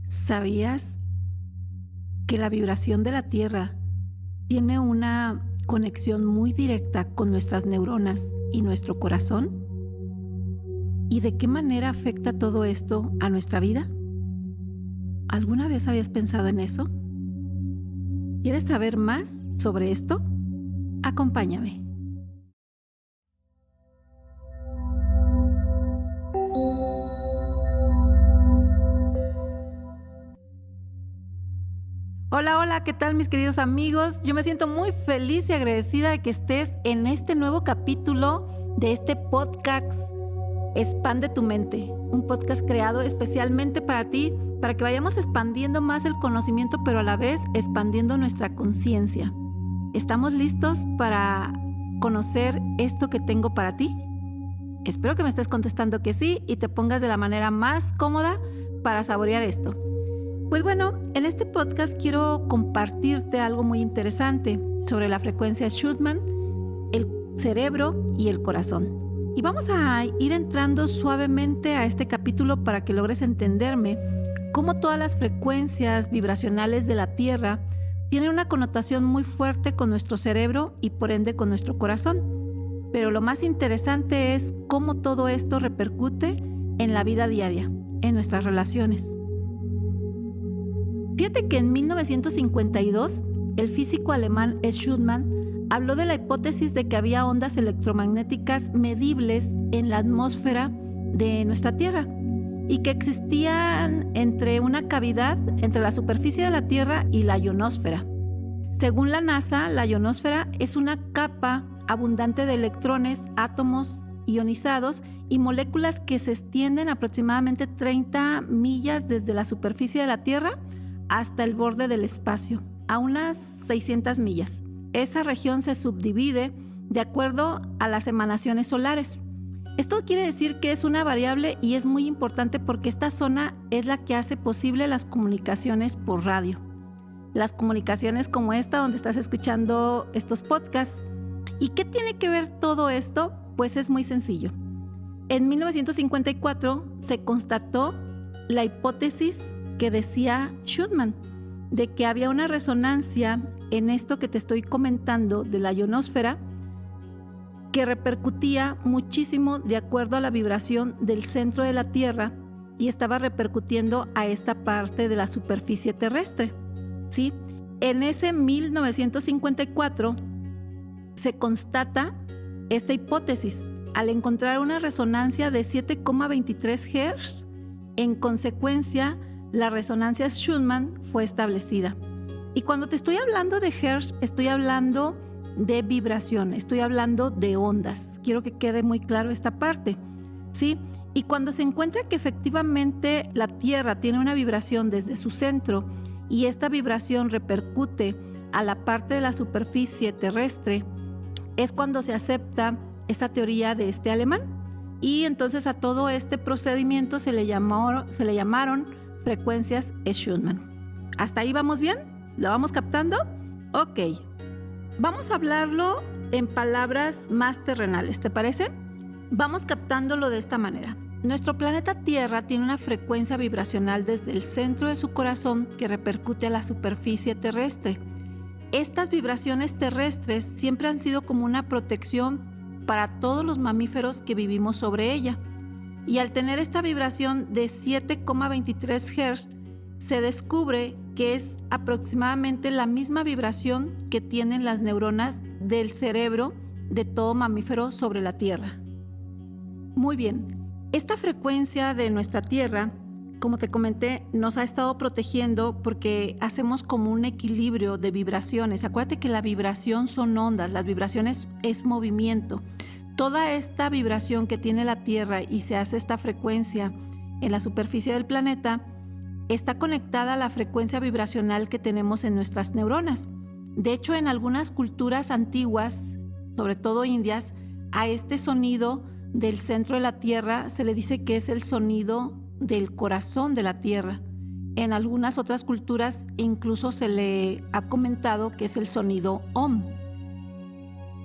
¿Sabías que la vibración de la Tierra tiene una conexión muy directa con nuestras neuronas y nuestro corazón? ¿Y de qué manera afecta todo esto a nuestra vida? ¿Alguna vez habías pensado en eso? ¿Quieres saber más sobre esto? Acompáñame. Hola, hola, ¿qué tal mis queridos amigos? Yo me siento muy feliz y agradecida de que estés en este nuevo capítulo de este podcast Expande tu mente, un podcast creado especialmente para ti, para que vayamos expandiendo más el conocimiento, pero a la vez expandiendo nuestra conciencia. ¿Estamos listos para conocer esto que tengo para ti? Espero que me estés contestando que sí y te pongas de la manera más cómoda para saborear esto. Pues bueno, en este podcast quiero compartirte algo muy interesante sobre la frecuencia Schumann, el cerebro y el corazón. Y vamos a ir entrando suavemente a este capítulo para que logres entenderme cómo todas las frecuencias vibracionales de la Tierra tienen una connotación muy fuerte con nuestro cerebro y por ende con nuestro corazón. Pero lo más interesante es cómo todo esto repercute en la vida diaria, en nuestras relaciones. Fíjate que en 1952, el físico alemán Schumann habló de la hipótesis de que había ondas electromagnéticas medibles en la atmósfera de nuestra Tierra y que existían entre una cavidad entre la superficie de la Tierra y la ionosfera. Según la NASA, la ionosfera es una capa abundante de electrones, átomos ionizados y moléculas que se extienden aproximadamente 30 millas desde la superficie de la Tierra hasta el borde del espacio, a unas 600 millas. Esa región se subdivide de acuerdo a las emanaciones solares. Esto quiere decir que es una variable y es muy importante porque esta zona es la que hace posible las comunicaciones por radio. Las comunicaciones como esta donde estás escuchando estos podcasts. ¿Y qué tiene que ver todo esto? Pues es muy sencillo. En 1954 se constató la hipótesis que decía Schumann, de que había una resonancia en esto que te estoy comentando de la ionosfera que repercutía muchísimo de acuerdo a la vibración del centro de la Tierra y estaba repercutiendo a esta parte de la superficie terrestre, ¿sí? En ese 1954 se constata esta hipótesis al encontrar una resonancia de 7,23 Hz. En consecuencia, la resonancia Schumann fue establecida. Y cuando te estoy hablando de Hertz, estoy hablando de vibración, estoy hablando de ondas. Quiero que quede muy claro esta parte, ¿sí? Y cuando se encuentra que efectivamente la Tierra tiene una vibración desde su centro y esta vibración repercute a la parte de la superficie terrestre, es cuando se acepta esta teoría de este alemán. Y entonces a todo este procedimiento se le llamaron frecuencias Schumann. ¿Hasta ahí vamos bien? ¿Lo vamos captando? Ok. Vamos a hablarlo en palabras más terrenales, ¿te parece? Vamos captándolo de esta manera. Nuestro planeta Tierra tiene una frecuencia vibracional desde el centro de su corazón que repercute a la superficie terrestre. Estas vibraciones terrestres siempre han sido como una protección para todos los mamíferos que vivimos sobre ella. Y al tener esta vibración de 7,23 Hz, se descubre que es aproximadamente la misma vibración que tienen las neuronas del cerebro de todo mamífero sobre la Tierra. Muy bien, esta frecuencia de nuestra Tierra, como te comenté, nos ha estado protegiendo porque hacemos como un equilibrio de vibraciones. Acuérdate que la vibración son ondas, las vibraciones es movimiento. Toda esta vibración que tiene la Tierra y se hace esta frecuencia en la superficie del planeta está conectada a la frecuencia vibracional que tenemos en nuestras neuronas. De hecho, en algunas culturas antiguas, sobre todo indias, a este sonido del centro de la Tierra se le dice que es el sonido del corazón de la Tierra. En algunas otras culturas incluso se le ha comentado que es el sonido Om.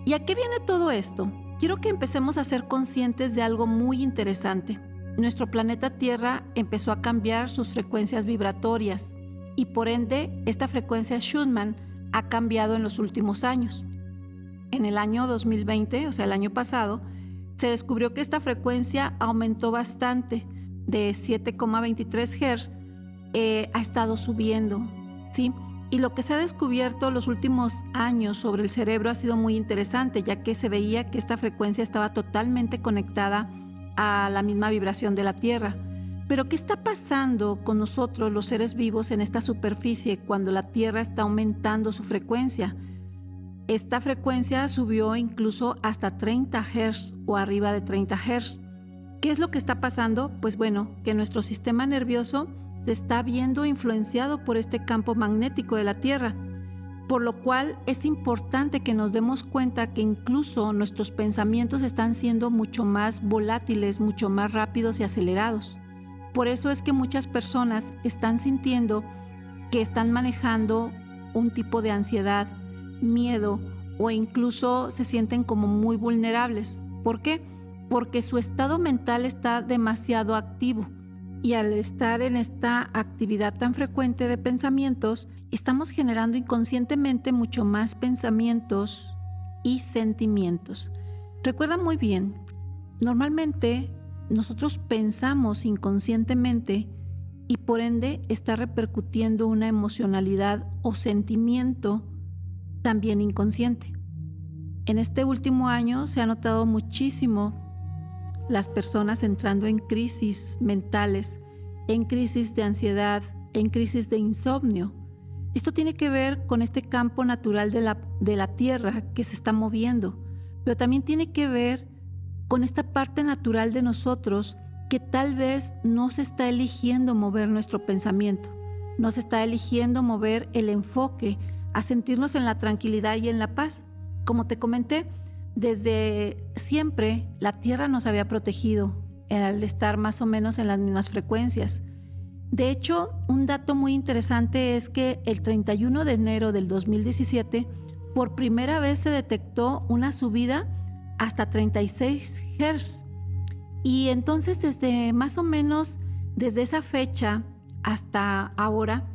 ¿Y a qué viene todo esto? Quiero que empecemos a ser conscientes de algo muy interesante. nuestro planeta Tierra empezó a cambiar sus frecuencias vibratorias y por ende esta frecuencia Schumann ha cambiado en los últimos años. En el año 2020, o sea, el año pasado, se descubrió que esta frecuencia aumentó bastante, de 7,23 Hz, ha estado subiendo, ¿sí? Y lo que se ha descubierto los últimos años sobre el cerebro ha sido muy interesante, ya que se veía que esta frecuencia estaba totalmente conectada a la misma vibración de la Tierra. Pero ¿qué está pasando con nosotros, los seres vivos, en esta superficie cuando la Tierra está aumentando su frecuencia? Esta frecuencia subió incluso hasta 30 Hz o arriba de 30 Hz. ¿Qué es lo que está pasando? Pues bueno, que nuestro sistema nervioso se está viendo influenciado por este campo magnético de la Tierra, por lo cual es importante que nos demos cuenta que incluso nuestros pensamientos están siendo mucho más volátiles, mucho más rápidos y acelerados. Por eso es que muchas personas están sintiendo que están manejando un tipo de ansiedad, miedo o incluso se sienten como muy vulnerables. ¿Por qué? Porque su estado mental está demasiado activo. Y al estar en esta actividad tan frecuente de pensamientos, estamos generando inconscientemente mucho más pensamientos y sentimientos. Recuerda muy bien, normalmente nosotros pensamos inconscientemente y por ende está repercutiendo una emocionalidad o sentimiento también inconsciente. En este último año se ha notado muchísimo las personas entrando en crisis mentales, en crisis de ansiedad, en crisis de insomnio. Esto tiene que ver con este campo natural de la Tierra que se está moviendo, pero también tiene que ver con esta parte natural de nosotros que tal vez no se está eligiendo mover nuestro pensamiento, no se está eligiendo mover el enfoque a sentirnos en la tranquilidad y en la paz. Como te comenté, desde siempre la Tierra nos había protegido al estar más o menos en las mismas frecuencias. De hecho, un dato muy interesante es que el 31 de enero del 2017 por primera vez se detectó una subida hasta 36 Hz. Y entonces más o menos desde esa fecha hasta ahora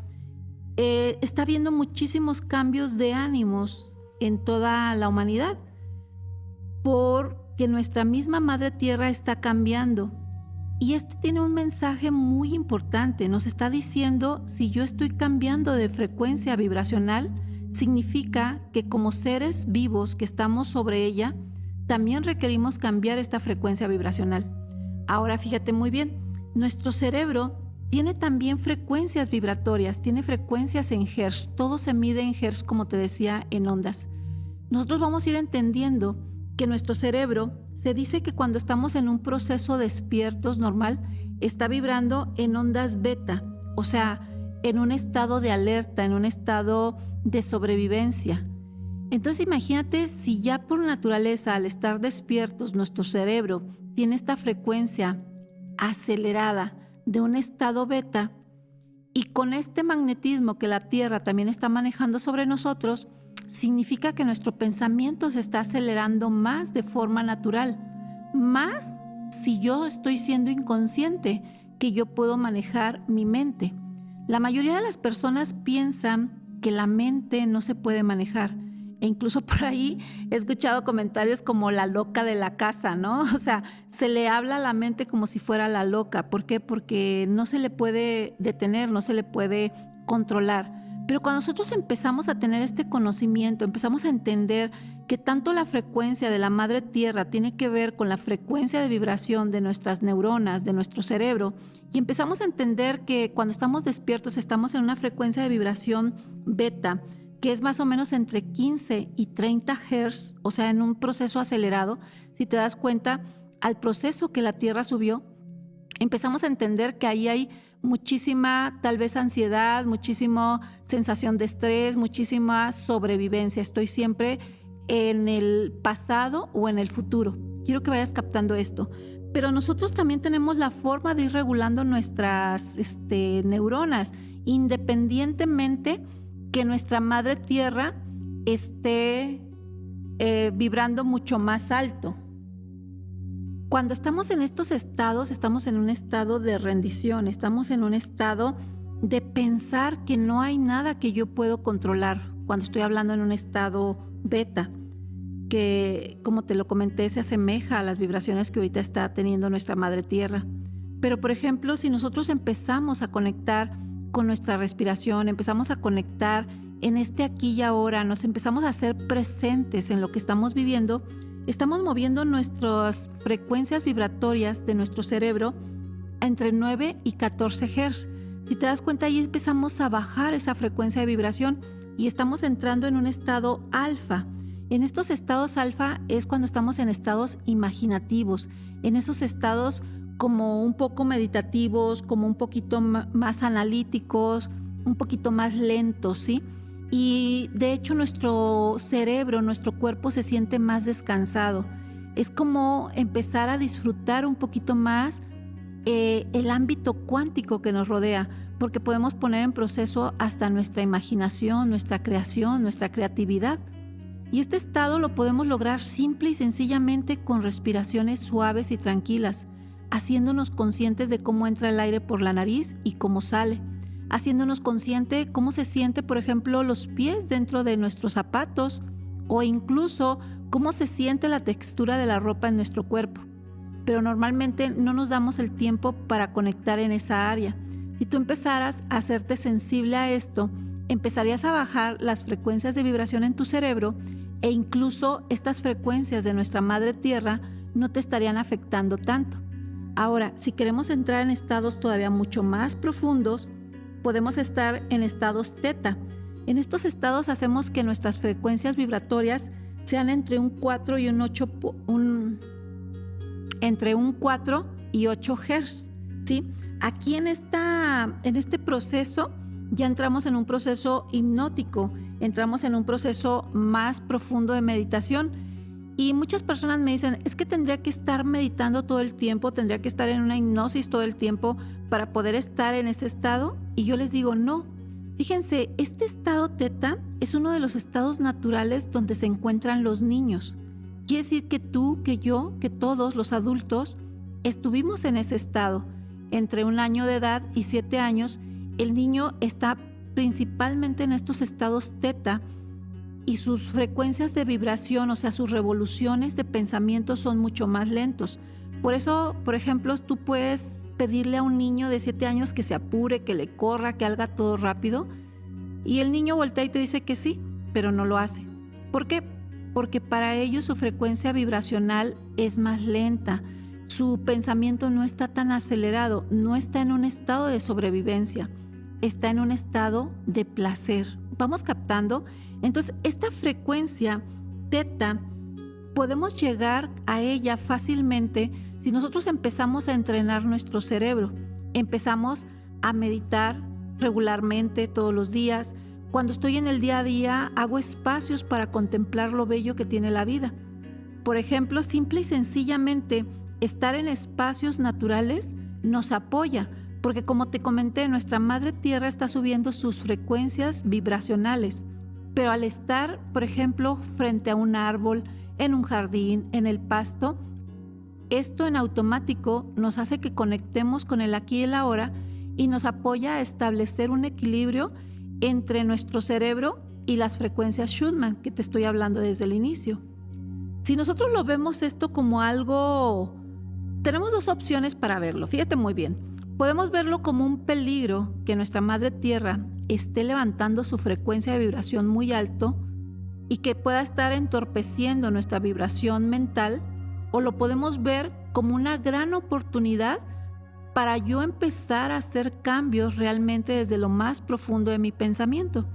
está habiendo muchísimos cambios de ánimos en toda la humanidad, porque nuestra misma Madre Tierra está cambiando. Y este tiene un mensaje muy importante. Nos está diciendo, si yo estoy cambiando de frecuencia vibracional, significa que como seres vivos que estamos sobre ella, también requerimos cambiar esta frecuencia vibracional. Ahora fíjate muy bien, nuestro cerebro tiene también frecuencias vibratorias, tiene frecuencias en Hertz, todo se mide en Hertz, como te decía, en ondas. Nosotros vamos a ir entendiendo que nuestro cerebro, se dice que cuando estamos en un proceso despiertos normal, está vibrando en ondas beta, o sea, en un estado de alerta, en un estado de sobrevivencia. Entonces imagínate si ya por naturaleza, al estar despiertos, nuestro cerebro tiene esta frecuencia acelerada de un estado beta, y con este magnetismo que la Tierra también está manejando sobre nosotros, significa que nuestro pensamiento se está acelerando más de forma natural, más si yo estoy siendo inconsciente, que yo puedo manejar mi mente. La mayoría de las personas piensan que la mente no se puede manejar, e incluso por ahí he escuchado comentarios como la loca de la casa, ¿no? O sea, se le habla a la mente como si fuera la loca. ¿Por qué? Porque no se le puede detener, no se le puede controlar. Pero cuando nosotros empezamos a tener este conocimiento, empezamos a entender que tanto la frecuencia de la Madre Tierra tiene que ver con la frecuencia de vibración de nuestras neuronas, de nuestro cerebro, y empezamos a entender que cuando estamos despiertos estamos en una frecuencia de vibración beta, que es más o menos entre 15 y 30 Hz, o sea, en un proceso acelerado. Si te das cuenta, al proceso que la Tierra subió, empezamos a entender que ahí hay muchísima, tal vez, ansiedad, muchísima sensación de estrés, muchísima sobrevivencia. Estoy siempre en el pasado o en el futuro. Quiero que vayas captando esto. Pero nosotros también tenemos la forma de ir regulando nuestras neuronas, independientemente que nuestra Madre Tierra esté vibrando mucho más alto. Cuando estamos en estos estados, estamos en un estado de rendición, estamos en un estado de pensar que no hay nada que yo puedo controlar. Cuando estoy hablando en un estado beta, que como te lo comenté, se asemeja a las vibraciones que ahorita está teniendo nuestra madre tierra. Pero por ejemplo, si nosotros empezamos a conectar con nuestra respiración, empezamos a conectar en este aquí y ahora, nos empezamos a hacer presentes en lo que estamos viviendo, estamos moviendo nuestras frecuencias vibratorias de nuestro cerebro entre 9 y 14 Hz. Si te das cuenta, ahí empezamos a bajar esa frecuencia de vibración y estamos entrando en un estado alfa. En estos estados alfa es cuando estamos en estados imaginativos, en esos estados como un poco meditativos, como un poquito más analíticos, un poquito más lentos, ¿sí? Y de hecho nuestro cerebro, nuestro cuerpo se siente más descansado. Es como empezar a disfrutar un poquito más el ámbito cuántico que nos rodea, porque podemos poner en proceso hasta nuestra imaginación, nuestra creación, nuestra creatividad. Y este estado lo podemos lograr simple y sencillamente con respiraciones suaves y tranquilas, haciéndonos conscientes de cómo entra el aire por la nariz y cómo sale, haciéndonos consciente cómo se siente, por ejemplo, los pies dentro de nuestros zapatos o incluso cómo se siente la textura de la ropa en nuestro cuerpo. Pero normalmente no nos damos el tiempo para conectar en esa área. Si tú empezaras a hacerte sensible a esto, empezarías a bajar las frecuencias de vibración en tu cerebro e incluso estas frecuencias de nuestra madre tierra no te estarían afectando tanto. Ahora, si queremos entrar en estados todavía mucho más profundos, podemos estar en estados teta. En estos estados hacemos que nuestras frecuencias vibratorias sean entre un 4 y un 8, entre un 4 y 8 Hz, ¿sí? Aquí en este proceso ya entramos en un proceso hipnótico, entramos en un proceso más profundo de meditación. Y muchas personas me dicen, es que tendría que estar meditando todo el tiempo, tendría que estar en una hipnosis todo el tiempo para poder estar en ese estado. Y yo les digo, no. Fíjense, este estado teta es uno de los estados naturales donde se encuentran los niños. Quiere decir que tú, que yo, que todos los adultos estuvimos en ese estado. Entre 1 año de edad y 7 años, el niño está principalmente en estos estados teta, y sus frecuencias de vibración, o sea, sus revoluciones de pensamiento son mucho más lentos. Por eso, por ejemplo, tú puedes pedirle a un niño de 7 años que se apure, que le corra, que haga todo rápido, y el niño voltea y te dice que sí, pero no lo hace. ¿Por qué? Porque para ellos su frecuencia vibracional es más lenta, su pensamiento no está tan acelerado, no está en un estado de sobrevivencia, está en un estado de placer. ¿Vamos captando? Entonces, esta frecuencia teta podemos llegar a ella fácilmente si nosotros empezamos a entrenar nuestro cerebro. Empezamos a meditar regularmente todos los días. Cuando estoy en el día a día, hago espacios para contemplar lo bello que tiene la vida. Por ejemplo, simple y sencillamente, estar en espacios naturales nos apoya, porque como te comenté, nuestra madre tierra está subiendo sus frecuencias vibracionales. Pero al estar, por ejemplo, frente a un árbol, en un jardín, en el pasto, esto en automático nos hace que conectemos con el aquí y el ahora y nos apoya a establecer un equilibrio entre nuestro cerebro y las frecuencias Schumann que te estoy hablando desde el inicio. Si nosotros lo vemos esto como algo, tenemos 2 opciones para verlo, fíjate muy bien. Podemos verlo como un peligro que nuestra madre tierra esté levantando su frecuencia de vibración muy alto y que pueda estar entorpeciendo nuestra vibración mental, o lo podemos ver como una gran oportunidad para yo empezar a hacer cambios realmente desde lo más profundo de mi pensamiento.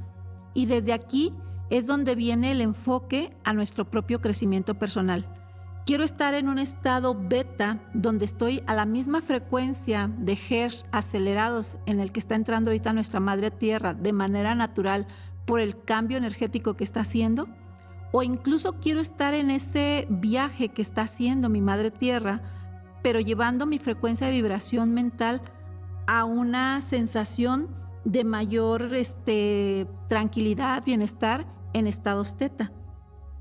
Y desde aquí es donde viene el enfoque a nuestro propio crecimiento personal. Quiero estar en un estado beta donde estoy a la misma frecuencia de hertz acelerados en el que está entrando ahorita nuestra madre tierra de manera natural por el cambio energético que está haciendo, o incluso quiero estar en ese viaje que está haciendo mi madre tierra, pero llevando mi frecuencia de vibración mental a una sensación de mayor tranquilidad, bienestar en estados teta.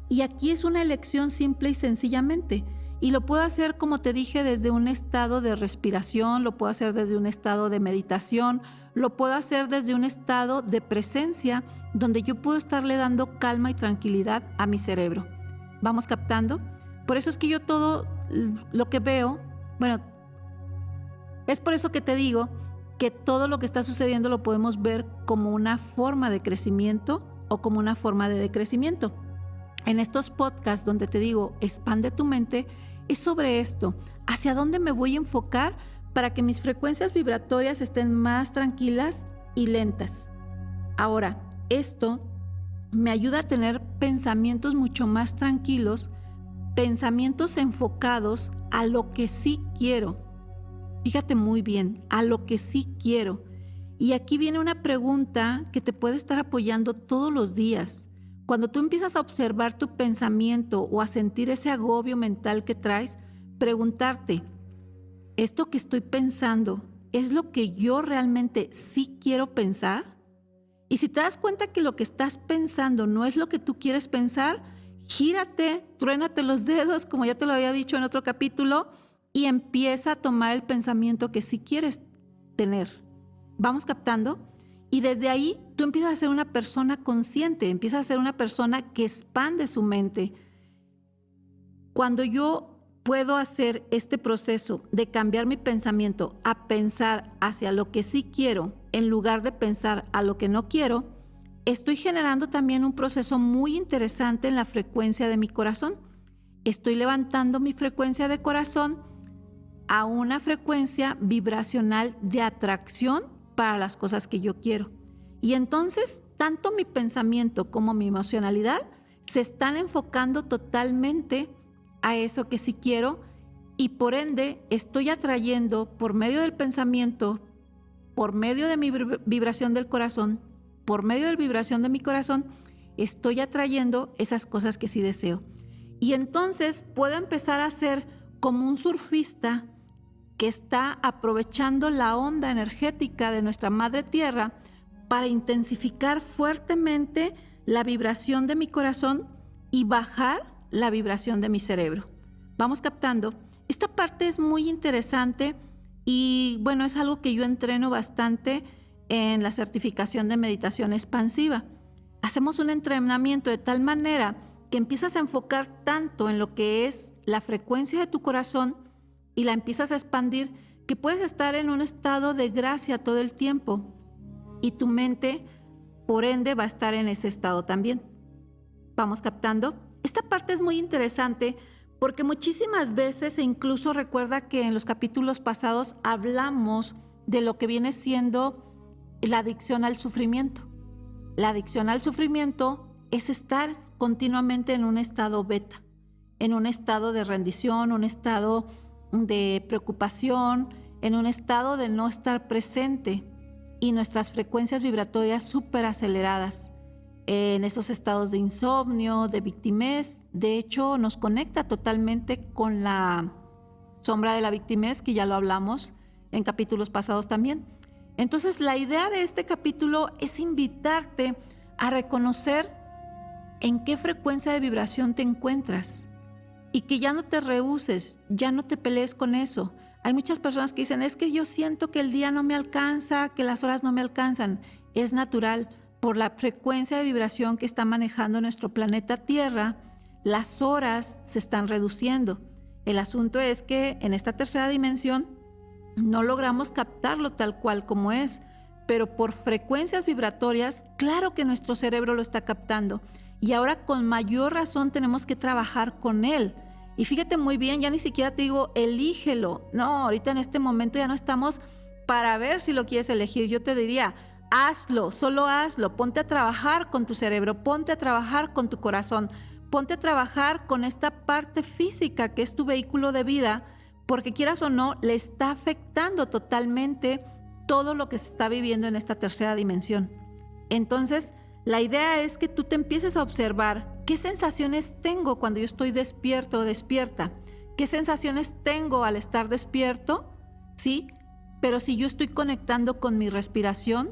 Y aquí es una elección simple y sencillamente. y lo puedo hacer, como te dije, desde un estado de respiración, lo puedo hacer desde un estado de meditación, lo puedo hacer desde un estado de presencia donde yo puedo estarle dando calma y tranquilidad a mi cerebro. ¿Vamos captando? Por eso es que yo todo lo que veo, es por eso que te digo que todo lo que está sucediendo lo podemos ver como una forma de crecimiento o como una forma de decrecimiento. En estos podcasts donde te digo, expande tu mente, es sobre esto, hacia dónde me voy a enfocar para que mis frecuencias vibratorias estén más tranquilas y lentas. Ahora, esto me ayuda a tener pensamientos mucho más tranquilos, pensamientos enfocados a lo que sí quiero. Fíjate muy bien, a lo que sí quiero. Y aquí viene una pregunta que te puede estar apoyando todos los días. Cuando tú empiezas a observar tu pensamiento o a sentir ese agobio mental que traes, preguntarte, ¿esto que estoy pensando es lo que yo realmente sí quiero pensar? Y si te das cuenta que lo que estás pensando no es lo que tú quieres pensar, gírate, truénate los dedos, como ya te lo había dicho en otro capítulo, y empieza a tomar el pensamiento que sí quieres tener. ¿Vamos captando? Y desde ahí tú empiezas a ser una persona consciente, empiezas a ser una persona que expande su mente. Cuando yo puedo hacer este proceso de cambiar mi pensamiento a pensar hacia lo que sí quiero en lugar de pensar a lo que no quiero, estoy generando también un proceso muy interesante en la frecuencia de mi corazón. Estoy levantando mi frecuencia de corazón a una frecuencia vibracional de atracción para las cosas que yo quiero. Y entonces, tanto mi pensamiento como mi emocionalidad se están enfocando totalmente a eso que sí quiero y por ende estoy atrayendo por medio del pensamiento, por medio de mi vibración del corazón, por medio de la vibración de mi corazón, estoy atrayendo esas cosas que sí deseo. Y entonces puedo empezar a ser como un surfista que está aprovechando la onda energética de nuestra Madre Tierra para intensificar fuertemente la vibración de mi corazón y bajar la vibración de mi cerebro. ¿Vamos captando? Esta parte es muy interesante y es algo que yo entreno bastante en la certificación de meditación expansiva. Hacemos un entrenamiento de tal manera que empiezas a enfocar tanto en lo que es la frecuencia de tu corazón y la empiezas a expandir, que puedes estar en un estado de gracia todo el tiempo y tu mente, por ende, va a estar en ese estado también. ¿Vamos captando? Esta parte es muy interesante porque muchísimas veces, e incluso recuerda que en los capítulos pasados hablamos de lo que viene siendo la adicción al sufrimiento. La adicción al sufrimiento es estar continuamente en un estado beta, en un estado de rendición, un estado de preocupación, en un estado de no estar presente y nuestras frecuencias vibratorias súper aceleradas. En esos estados de insomnio, de victimez, de hecho nos conecta totalmente con la sombra de la victimez, que ya lo hablamos en capítulos pasados también. Entonces la idea de este capítulo es invitarte a reconocer en qué frecuencia de vibración te encuentras. Y que ya no te rehúses, ya no te pelees con eso. Hay muchas personas que dicen, es que yo siento que el día no me alcanza, que las horas no me alcanzan. Es natural, por la frecuencia de vibración que está manejando nuestro planeta Tierra, las horas se están reduciendo. El asunto es que en esta tercera dimensión no logramos captarlo tal cual como es, pero por frecuencias vibratorias, claro que nuestro cerebro lo está captando. Y ahora con mayor razón tenemos que trabajar con él. Y fíjate muy bien, ya ni siquiera te digo, elígelo. No, ahorita en este momento ya no estamos para ver si lo quieres elegir. Yo te diría, hazlo, solo hazlo. Ponte a trabajar con tu cerebro, ponte a trabajar con tu corazón, ponte a trabajar con esta parte física que es tu vehículo de vida, porque quieras o no, le está afectando totalmente todo lo que se está viviendo en esta tercera dimensión. Entonces, la idea es que tú te empieces a observar qué sensaciones tengo cuando yo estoy despierto o despierta, qué sensaciones tengo al estar despierto, ¿sí? Pero si yo estoy conectando con mi respiración,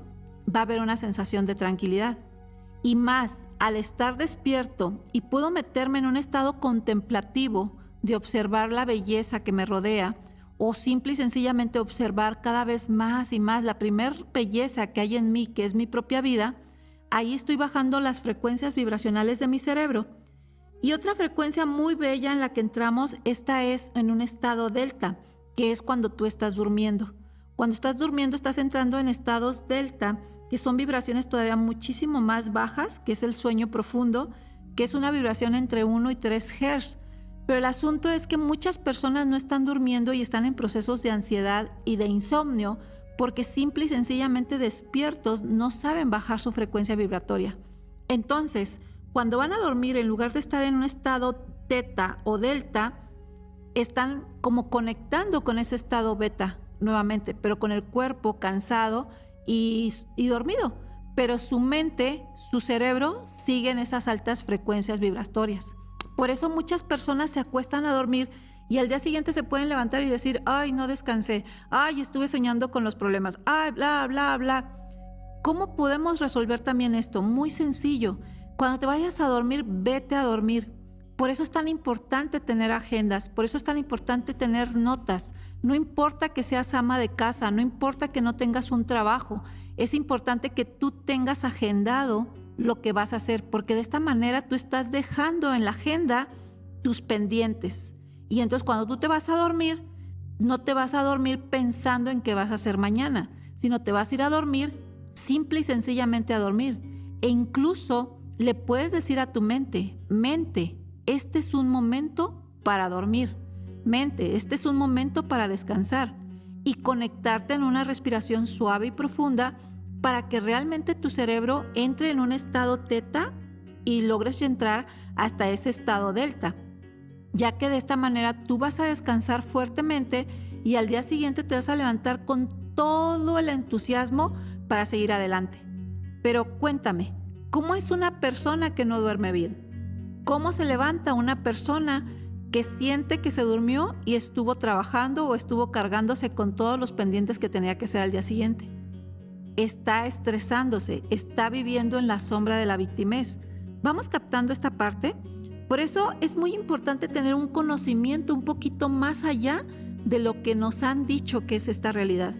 va a haber una sensación de tranquilidad. Y más, al estar despierto y puedo meterme en un estado contemplativo, de observar la belleza que me rodea, o simple y sencillamente observar cada vez más y más la primer belleza que hay en mí, que es mi propia vida, ahí estoy bajando las frecuencias vibracionales de mi cerebro. Y otra frecuencia muy bella en la que entramos, esta es en un estado delta, que es cuando tú estás durmiendo. Cuando estás durmiendo estás entrando en estados delta, que son vibraciones todavía muchísimo más bajas, que es el sueño profundo, que es una vibración entre 1 y 3 Hz. Pero el asunto es que muchas personas no están durmiendo y están en procesos de ansiedad y de insomnio porque simple y sencillamente despiertos no saben bajar su frecuencia vibratoria. Entonces, cuando van a dormir, en lugar de estar en un estado teta o delta, están como conectando con ese estado beta nuevamente, pero con el cuerpo cansado y dormido. Pero su mente, su cerebro, sigue en esas altas frecuencias vibratorias. Por eso muchas personas se acuestan a dormir y al día siguiente se pueden levantar y decir, ay, no descansé, ay, estuve soñando con los problemas, ay, bla, bla, bla. ¿Cómo podemos resolver también esto? Muy sencillo. Cuando te vayas a dormir, vete a dormir. Por eso es tan importante tener agendas, por eso es tan importante tener notas. No importa que seas ama de casa, no importa que no tengas un trabajo, es importante que tú tengas agendado lo que vas a hacer, porque de esta manera tú estás dejando en la agenda tus pendientes. Y entonces cuando tú te vas a dormir, no te vas a dormir pensando en qué vas a hacer mañana, sino te vas a ir a dormir simple y sencillamente a dormir. E incluso le puedes decir a tu mente, este es un momento para dormir. Mente, este es un momento para descansar y conectarte en una respiración suave y profunda para que realmente tu cerebro entre en un estado teta y logres entrar hasta ese estado delta, ya que de esta manera tú vas a descansar fuertemente y al día siguiente te vas a levantar con todo el entusiasmo para seguir adelante. Pero cuéntame, ¿cómo es una persona que no duerme bien? ¿Cómo se levanta una persona que siente que se durmió y estuvo trabajando o estuvo cargándose con todos los pendientes que tenía que hacer al día siguiente? Está estresándose, está viviendo en la sombra de la victimez. ¿Vamos captando esta parte? Por eso es muy importante tener un conocimiento un poquito más allá de lo que nos han dicho que es esta realidad.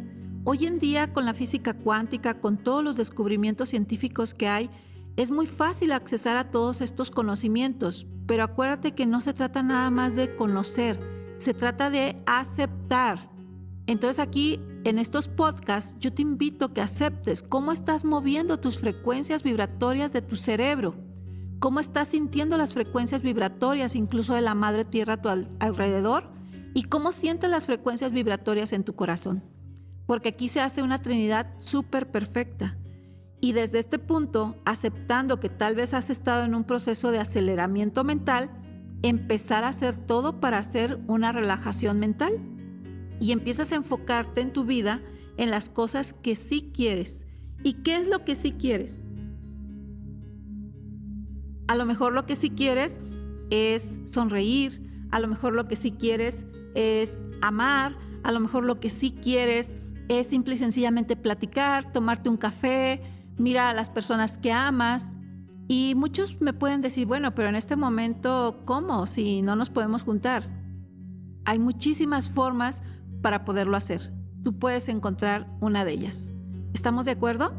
Hoy en día, con la física cuántica, con todos los descubrimientos científicos que hay, es muy fácil accesar a todos estos conocimientos, pero acuérdate que no se trata nada más de conocer, se trata de aceptar. Entonces aquí, en estos podcasts, yo te invito a que aceptes cómo estás moviendo tus frecuencias vibratorias de tu cerebro, cómo estás sintiendo las frecuencias vibratorias incluso de la madre tierra a tu alrededor y cómo sientes las frecuencias vibratorias en tu corazón. Porque aquí se hace una trinidad súper perfecta. Y desde este punto, aceptando que tal vez has estado en un proceso de aceleramiento mental, empezar a hacer todo para hacer una relajación mental. Y empiezas a enfocarte en tu vida, en las cosas que sí quieres. ¿Y qué es lo que sí quieres? A lo mejor lo que sí quieres es sonreír, a lo mejor lo que sí quieres es amar, a lo mejor lo que sí quieres es simple y sencillamente platicar, tomarte un café, mirar a las personas que amas. Y muchos me pueden decir, bueno, pero en este momento, ¿cómo? Si no nos podemos juntar. Hay muchísimas formas para poderlo hacer. Tú puedes encontrar una de ellas. ¿Estamos de acuerdo?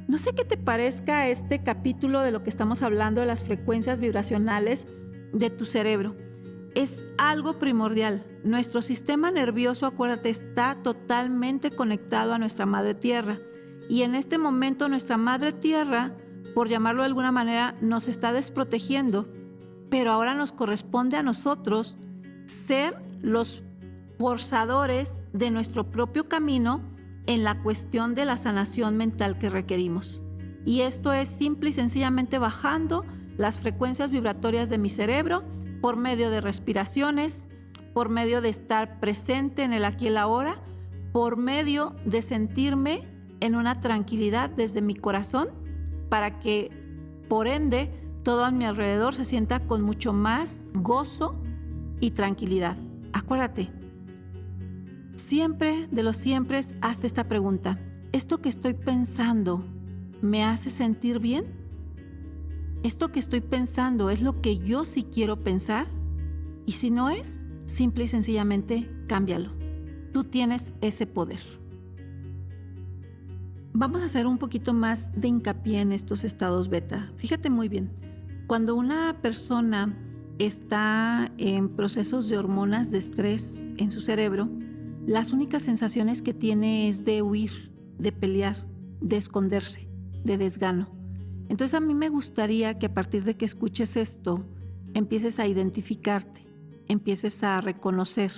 No sé qué te parezca este capítulo de lo que estamos hablando de las frecuencias vibracionales de tu cerebro. Es algo primordial. Nuestro sistema nervioso, acuérdate, está totalmente conectado a nuestra madre tierra. Y en este momento nuestra madre tierra, por llamarlo de alguna manera, nos está desprotegiendo. Pero ahora nos corresponde a nosotros ser los forzadores de nuestro propio camino en la cuestión de la sanación mental que requerimos. Y esto es simple y sencillamente bajando las frecuencias vibratorias de mi cerebro por medio de respiraciones, por medio de estar presente en el aquí y el ahora, por medio de sentirme en una tranquilidad desde mi corazón para que, por ende, todo a mi alrededor se sienta con mucho más gozo y tranquilidad. Acuérdate, siempre de los siempre, hazte esta pregunta. ¿Esto que estoy pensando me hace sentir bien? ¿Esto que estoy pensando es lo que yo sí quiero pensar? Y si no es, simple y sencillamente cámbialo. Tú tienes ese poder. Vamos a hacer un poquito más de hincapié en estos estados beta. Fíjate muy bien, cuando una persona está en procesos de hormonas de estrés en su cerebro, las únicas sensaciones que tiene es de huir, de pelear, de esconderse, de desgano. Entonces a mí me gustaría que a partir de que escuches esto, empieces a identificarte, empieces a reconocer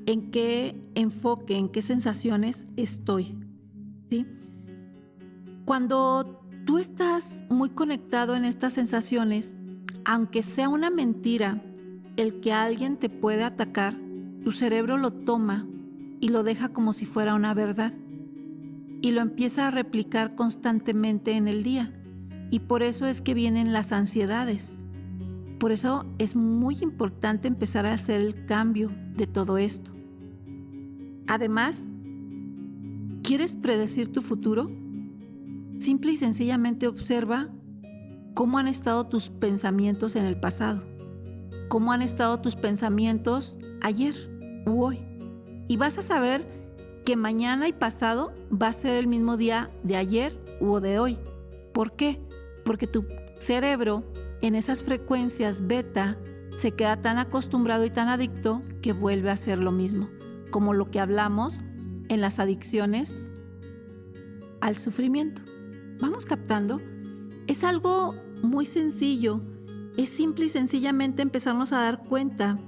en qué enfoque, en qué sensaciones estoy, ¿sí? Cuando tú estás muy conectado en estas sensaciones, aunque sea una mentira el que alguien te puede atacar, tu cerebro lo toma y lo deja como si fuera una verdad y lo empieza a replicar constantemente en el día. Y por eso es que vienen las ansiedades. Por eso es muy importante empezar a hacer el cambio de todo esto. Además, ¿quieres predecir tu futuro? Simple y sencillamente observa cómo han estado tus pensamientos en el pasado, cómo han estado tus pensamientos ayer u hoy. Y vas a saber que mañana y pasado va a ser el mismo día de ayer u de hoy. ¿Por qué? Porque tu cerebro en esas frecuencias beta se queda tan acostumbrado y tan adicto que vuelve a hacer lo mismo, como lo que hablamos en las adicciones al sufrimiento. ¿Vamos captando? Es algo muy sencillo. Es simple y sencillamente empezarnos a dar cuenta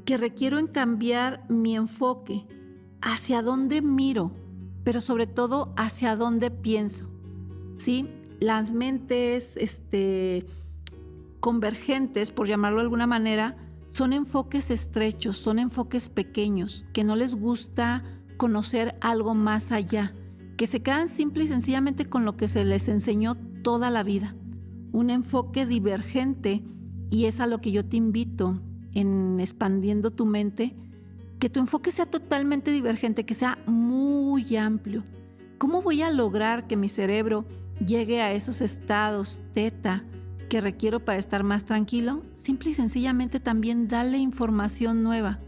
que requiero en cambiar mi enfoque hacia dónde miro, pero sobre todo hacia dónde pienso. ¿Sí? Las mentes convergentes, por llamarlo de alguna manera, son enfoques estrechos, son enfoques pequeños, que no les gusta conocer algo más allá, que se quedan simple y sencillamente con lo que se les enseñó toda la vida. Un enfoque divergente, y es a lo que yo te invito en Expandiendo tu Mente, que tu enfoque sea totalmente divergente, que sea muy amplio. ¿Cómo voy a lograr que mi cerebro llegue a esos estados teta que requiero para estar más tranquilo? Simple y sencillamente también dale información nueva.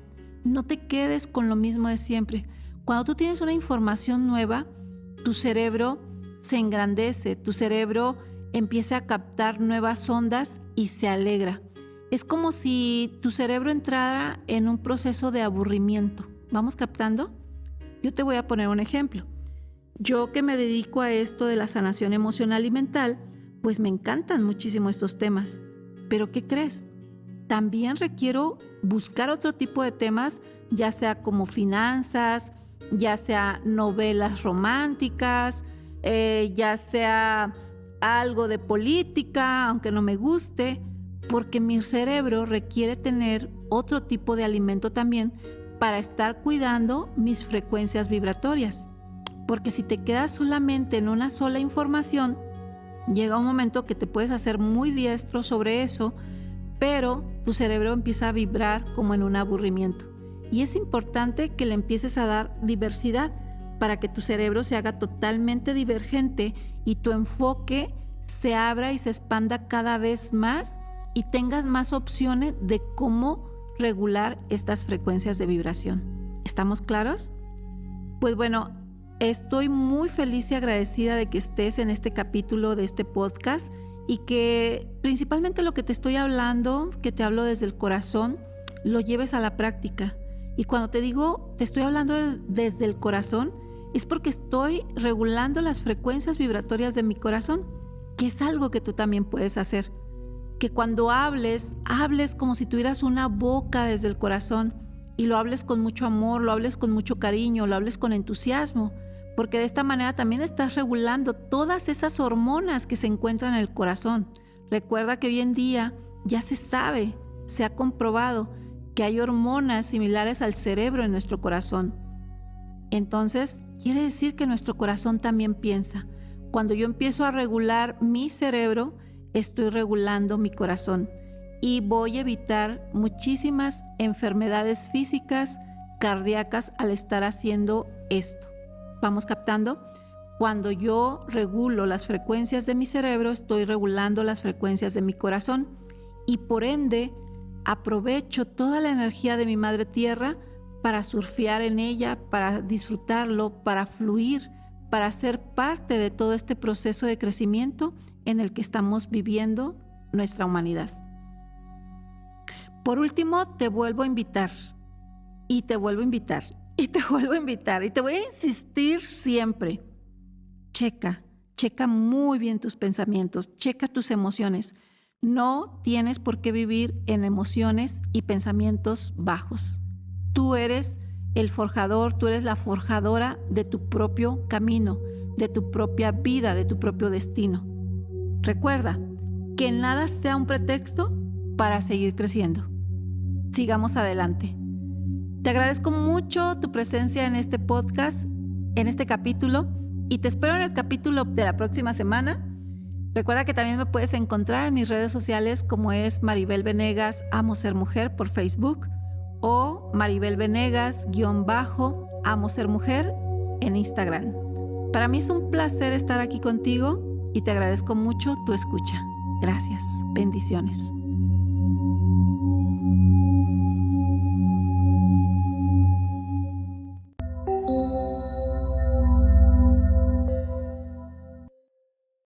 No te quedes con lo mismo de siempre. Cuando tú tienes una información nueva, tu cerebro se engrandece, tu cerebro empieza a captar nuevas ondas y se alegra. Es como si tu cerebro entrara en un proceso de aburrimiento. ¿Vamos captando? Yo te voy a poner un ejemplo. Yo que me dedico a esto de la sanación emocional y mental, pues me encantan muchísimo estos temas. Pero ¿qué crees? También requiero buscar otro tipo de temas, ya sea como finanzas, ya sea novelas románticas, ya sea algo de política, aunque no me guste, porque mi cerebro requiere tener otro tipo de alimento también para estar cuidando mis frecuencias vibratorias. Porque si te quedas solamente en una sola información, llega un momento que te puedes hacer muy diestro sobre eso, pero tu cerebro empieza a vibrar como en un aburrimiento. Y es importante que le empieces a dar diversidad para que tu cerebro se haga totalmente divergente y tu enfoque se abra y se expanda cada vez más y tengas más opciones de cómo regular estas frecuencias de vibración. ¿Estamos claros? Pues bueno, estoy muy feliz y agradecida de que estés en este capítulo de este podcast y que principalmente lo que te estoy hablando, que te hablo desde el corazón, lo lleves a la práctica. Y cuando te digo, te estoy hablando desde el corazón, es porque estoy regulando las frecuencias vibratorias de mi corazón, que es algo que tú también puedes hacer. Que cuando hables como si tuvieras una boca desde el corazón y lo hables con mucho amor, lo hables con mucho cariño, lo hables con entusiasmo, porque de esta manera también estás regulando todas esas hormonas que se encuentran en el corazón. Recuerda que hoy en día ya se sabe, se ha comprobado que hay hormonas similares al cerebro en nuestro corazón. Entonces, quiere decir que nuestro corazón también piensa. Cuando yo empiezo a regular mi cerebro, estoy regulando mi corazón y voy a evitar muchísimas enfermedades físicas, cardíacas al estar haciendo esto. ¿Vamos captando? Cuando yo regulo las frecuencias de mi cerebro, estoy regulando las frecuencias de mi corazón y por ende aprovecho toda la energía de mi madre tierra para surfear en ella, para disfrutarlo, para fluir, para ser parte de todo este proceso de crecimiento en el que estamos viviendo nuestra humanidad. Por último, te vuelvo a invitar, y te vuelvo a invitar, y te vuelvo a invitar, y te voy a insistir siempre. Checa muy bien tus pensamientos, checa tus emociones. No tienes por qué vivir en emociones y pensamientos bajos. Tú eres el forjador, tú eres la forjadora de tu propio camino, de tu propia vida, de tu propio destino. Recuerda que nada sea un pretexto para seguir creciendo. Sigamos adelante. Te agradezco mucho tu presencia en este podcast, en este capítulo, y te espero en el capítulo de la próxima semana. Recuerda que también me puedes encontrar en mis redes sociales como es Maribel Venegas Amo Ser Mujer por Facebook o Maribel Venegas _Amo Ser Mujer en Instagram. Para mí es un placer estar aquí contigo y te agradezco mucho tu escucha. Gracias. Bendiciones.